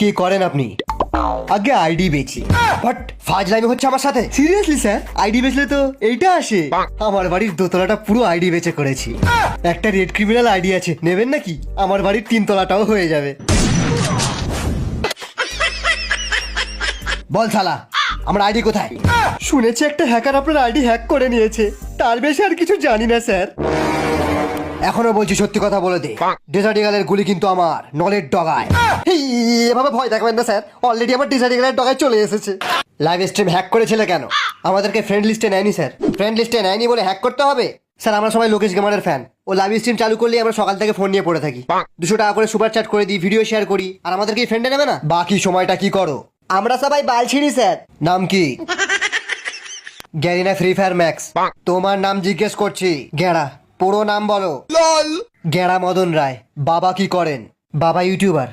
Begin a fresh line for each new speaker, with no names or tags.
কি করেন আপনি? আগে আইডি বেচি, বাট ফাজলামি হচ্ছে আমার সাথে। সিরিয়াসলি স্যার, আইডি বেচলে তো এইটা আসে। আমার বাড়ির দোতলাটা পুরো আইডি বেচে করেছি। একটা রেড ক্রিমিনাল আইডি আছে, নেবেন নাকি? আমার বাড়ির 3 তলাটাও হয়ে যাবে। বল শালা, আমার আইডি কোথায়? শুনেছি একটা হ্যাকার আপনার আইডি হ্যাক করে নিয়েছে, তার বেশি আর কিছু জানি না স্যার। এখনো বলছি, সত্যি কথা বলে দে। ডেজার্ট ইগলের গুলি কিন্তু আমার নলের ডগায়। এভাবে ভয় দেখাবেন না স্যার, অলরেডি আমার ডেজার্ট ইগলের ডগায় চলে এসেছে। লাইভ স্ট্রিম হ্যাক করেছিলে কেন? আমাদেরকে ফ্রেন্ড লিস্টে নেয়নি স্যার। ফ্রেন্ড লিস্টে নেয়নি বলে হ্যাক করতে হবে? স্যার আমরা সবাই লোকেশ গেমারের ফ্যান। ও লাইভ স্ট্রিম চালু করলেই আমরা সকাল থেকে ফোন নিয়ে পড়ে থাকি। 200 টাকা করে সুপার চ্যাট করে দিই, ভিডিও শেয়ার করি, আর আমাদেরকে ফ্রেন্ডে নেবে না? বাকি সময়টা কি করো? আমরা সবাই বাল ছিঁড়ি স্যার। নাম কি? Garena free fire max. তোমার নাম জিজ্ঞেস করছি। গেঁড়া, পুরো নাম বলো। গেঁড়া মদন রায়। বাবা কি করেন? বাবা ইউটিউবার।